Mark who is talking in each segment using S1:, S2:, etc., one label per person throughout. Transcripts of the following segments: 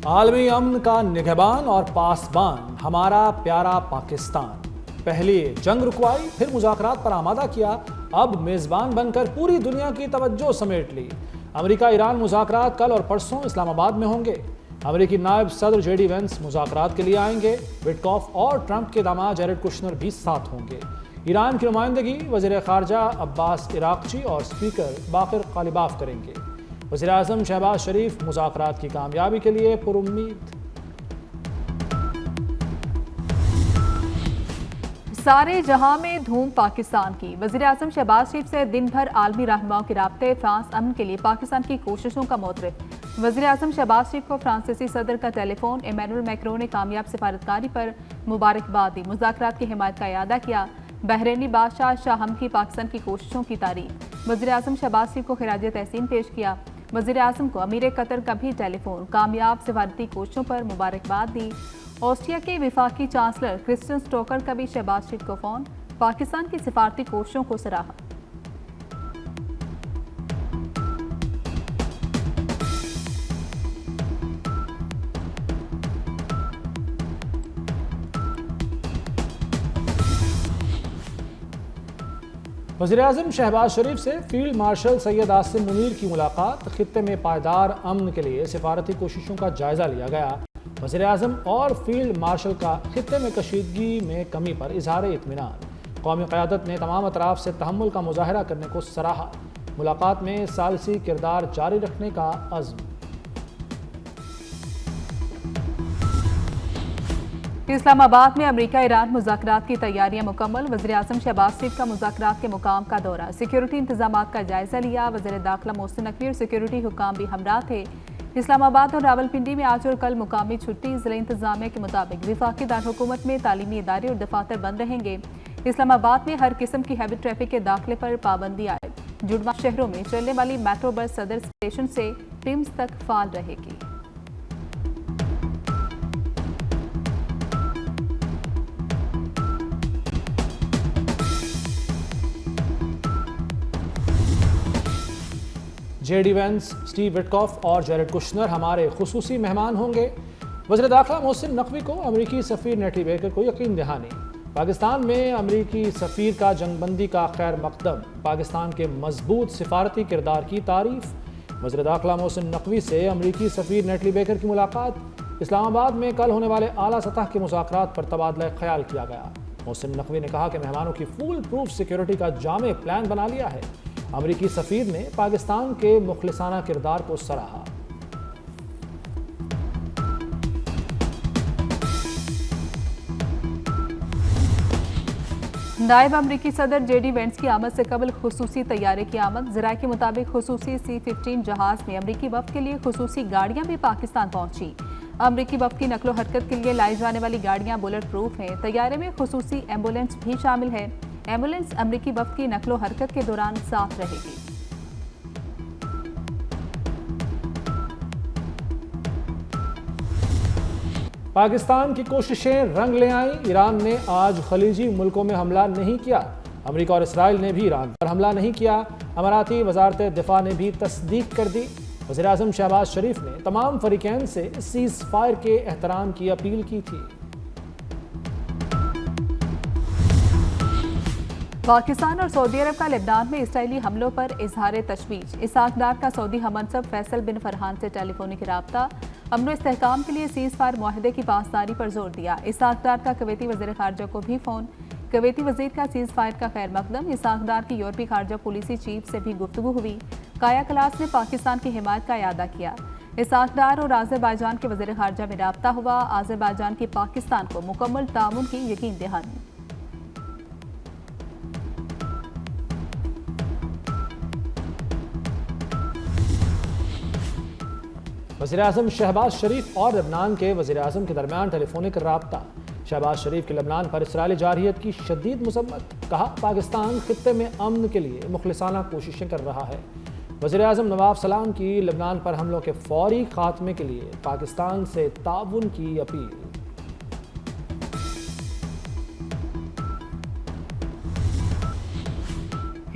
S1: عالمی امن کا نگہبان اور پاسبان ہمارا پیارا پاکستان، پہلے جنگ رکوائی پھر مذاکرات پر آمادہ کیا، اب میزبان بن کر پوری دنیا کی توجہ سمیٹ لی۔ امریکہ ایران مذاکرات کل اور پرسوں اسلام آباد میں ہوں گے۔ امریکی نائب صدر جے ڈی وینس مذاکرات کے لیے آئیں گے۔ وٹکاف اور ٹرمپ کے داماد جیرڈ کشنر بھی ساتھ ہوں گے۔ ایران کی نمائندگی وزیر خارجہ عباس عراقچی اور اسپیکر باقر قالیباف کریں گے۔ وزیر اعظم شہباز شریف مذاکرات کی کامیابی کے لیے پرامید۔
S2: سارے جہاں میں دھوم پاکستان کی، وزیر اعظم شہباز شریف سے دن بھر عالمی رہنماؤں کے رابطے، فرانس امن کے لیے پاکستان کی کوششوں کا معترف۔ وزیر اعظم شہباز شریف کو فرانسیسی صدر کا ٹیلی فون، ایمینوئل میکرون نے کامیاب سفارتکاری پر مبارکباد دی، مذاکرات کی حمایت کا اعادہ کیا۔ بحرینی بادشاہ شاہ حمد کی پاکستان کی کوششوں کی تعریف، وزیر اعظم شہباز شریف کو خراج تحسین پیش کیا۔ وزیر اعظم کو امیر قطر کا بھی ٹیلی فون، کامیاب سفارتی کوششوں پر مبارکباد دی۔ آسٹریا کے وفاقی چانسلر کرسٹن سٹوکر کا بھی شہباز شریف کو فون، پاکستان کی سفارتی کوششوں کو سراہا۔
S1: وزیر اعظم شہباز شریف سے فیلڈ مارشل سید عاصم منیر کی ملاقات، خطے میں پائیدار امن کے لیے سفارتی کوششوں کا جائزہ لیا گیا۔ وزیر اعظم اور فیلڈ مارشل کا خطے میں کشیدگی میں کمی پر اظہار اطمینان، قومی قیادت نے تمام اطراف سے تحمل کا مظاہرہ کرنے کو سراہا۔ ملاقات میں ثالثی کردار جاری رکھنے کا عزم۔
S2: اسلام آباد میں امریکہ ایران مذاکرات کی تیاریاں مکمل، وزیر اعظم شہباز شریف کا مذاکرات کے مقام کا دورہ، سیکیورٹی انتظامات کا جائزہ لیا۔ وزیر داخلہ محسن نقوی اور سیکیورٹی حکام بھی ہمراہ تھے۔ اسلام آباد اور راولپنڈی میں آج اور کل مقامی چھٹی، ضلع انتظامیہ کے مطابق وفاقی دارالحکومت میں تعلیمی ادارے اور دفاتر بند رہیں گے۔ اسلام آباد میں ہر قسم کی ہیوی ٹریفک کے داخلے پر پابندی عائد، جڑواں شہروں میں چلنے والی میٹرو بس صدر اسٹیشن سے ٹیمز تک فعال رہے گی۔
S1: جے ڈی وینس، اسٹیو وٹکاف اور جیرڈ کشنر ہمارے خصوصی مہمان ہوں گے۔ وزیر داخلہ محسن نقوی کو امریکی سفیر نیٹلی بیکر کو یقین دہانی۔ پاکستان میں امریکی سفیر کا جنگ بندی کا خیر مقدم، پاکستان کے مضبوط سفارتی کردار کی تعریف۔ وزیر داخلہ محسن نقوی سے امریکی سفیر نیٹلی بیکر کی ملاقات، اسلام آباد میں کل ہونے والے اعلیٰ سطح کے مذاکرات پر تبادلہ خیال کیا گیا۔ محسن نقوی نے کہا کہ مہمانوں کی فول پروف سیکیورٹی کا جامع پلان بنا لیا ہے۔ امریکی سفیر نے پاکستان کے مخلصانہ کردار کو سراہا۔
S2: نائب امریکی صدر جے ڈی وینس کی آمد سے قبل خصوصی طیارے کی آمد، ذرائع کے مطابق خصوصی C-15 جہاز میں امریکی وفد کے لیے خصوصی گاڑیاں بھی پاکستان پہنچی۔ امریکی وفد کی نقل و حرکت کے لیے لائی جانے والی گاڑیاں بلٹ پروف ہیں۔ طیارے میں خصوصی ایمبولینس بھی شامل ہے۔ ایمبولینس امریکی وفد کی نقل و حرکت کے دوران ساتھ رہے گی۔
S1: پاکستان کی کوششیں رنگ لے آئیں، ایران نے آج خلیجی ملکوں میں حملہ نہیں کیا۔ امریکہ اور اسرائیل نے بھی ایران پر حملہ نہیں کیا۔ اماراتی وزارت دفاع نے بھی تصدیق کر دی۔ وزیر اعظم شہباز شریف نے تمام فریقین سے سیز فائر کے احترام کی اپیل کی تھی۔
S2: پاکستان اور سعودی عرب کا لبنان میں اسرائیلی حملوں پر اظہار تشویش، اسحاق ڈار کا سعودی ہم منصب فیصل بن فرحان سے ٹیلی فونک رابطہ، امن و استحکام کے لیے سیز فائر معاہدے کی پاسداری پر زور دیا۔ اسحاق ڈار کا کویتی وزیر خارجہ کو بھی فون، کویتی وزیر کا سیز فائر کا خیر مقدم۔ اسحاق ڈار کی یورپی خارجہ پالیسی چیف سے بھی گفتگو ہوئی۔ کایا کلاس نے پاکستان کی حمایت کا اعادہ کیا۔ اسحاق ڈار اور آذربائیجان کے وزیر خارجہ میں رابطہ ہوا، آذربائیجان کی پاکستان کو مکمل تعاون کی یقین دہانی۔
S1: وزیر اعظم شہباز شریف اور لبنان کے وزیر اعظم کے درمیان ٹیلی فونک رابطہ، شہباز شریف کے لبنان پر اسرائیلی جارحیت کی شدید مذمت، کہا پاکستان خطے میں امن کے لیے مخلصانہ کوششیں کر رہا ہے۔ وزیر اعظم نواب سلام کی لبنان پر حملوں کے فوری خاتمے کے لیے پاکستان سے تعاون کی اپیل۔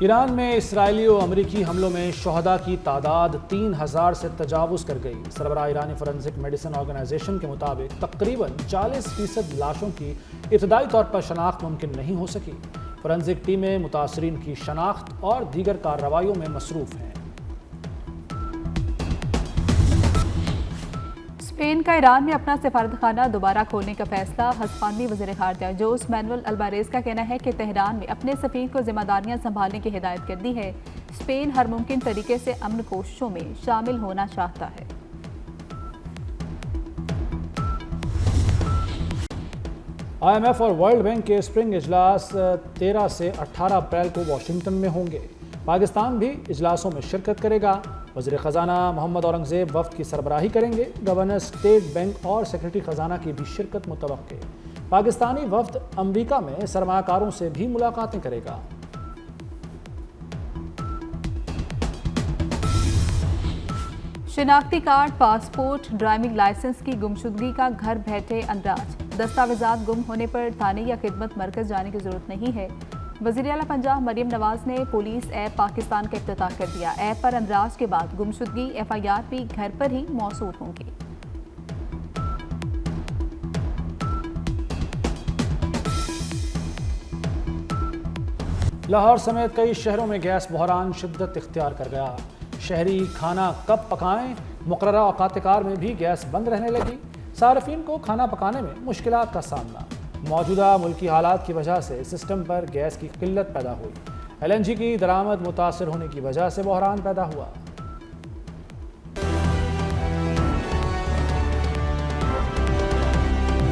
S1: ایران میں اسرائیلی و امریکی حملوں میں شہداء کی تعداد 3000 سے تجاوز کر گئی۔ سربراہ ایرانی فورنزک میڈیسن آرگنائزیشن کے مطابق تقریباً 40% لاشوں کی ابتدائی طور پر شناخت ممکن نہیں ہو سکی۔ فورنزک ٹیمیں متاثرین کی شناخت اور دیگر کارروائیوں میں مصروف ہیں۔
S2: اسپین کا ایران میں اپنا سفارتخانہ دوبارہ کھولنے کا فیصلہ۔ ہسپانوی وزیر خارجہ جوس مینوئل الباریز کا کہنا ہے کہ تہران میں اپنے سفیر کو ذمہ داریاں سنبھالنے کی ہدایت کر دی ہے۔ اسپین ہر ممکن طریقے سے امن کوششوں میں شامل ہونا چاہتا ہے۔
S1: IMF اور ورلڈ بینک کے اسپرنگ اجلاس 13 سے 18 اپریل کو واشنگٹن میں ہوں گے۔ پاکستان بھی اجلاسوں میں شرکت کرے گا۔ وزیر خزانہ محمد اورنگزیب وفد کی سربراہی کریں گے۔ گورنر اسٹیٹ بینک اور سیکرٹری خزانہ کی بھی شرکت متوقع۔ پاکستانی وفد امریکہ میں سرمایہ کاروں سے بھی ملاقاتیں کرے گا۔
S2: شناختی کارڈ، پاسپورٹ، ڈرائیونگ لائسنس کی گمشدگی کا گھر بیٹھے اندراج۔ دستاویزات گم ہونے پر تھانے یا خدمت مرکز جانے کی ضرورت نہیں ہے۔ وزیر اعلیٰ پنجاب مریم نواز نے پولیس ایپ پاکستان کا افتتاح کر دیا۔ ایپ پر اندراج کے بعد گمشدگی FIR بھی گھر پر ہی موصول ہوں گی۔
S1: لاہور سمیت کئی شہروں میں گیس بحران شدت اختیار کر گیا۔ شہری کھانا کب پکائیں؟ مقررہ اوقات کار میں بھی گیس بند رہنے لگی۔ صارفین کو کھانا پکانے میں مشکلات کا سامنا۔ موجودہ ملکی حالات کی وجہ سے سسٹم پر گیس کی قلت پیدا ہوئی۔ LNG کی درآمد متاثر ہونے کی وجہ سے بحران پیدا ہوا۔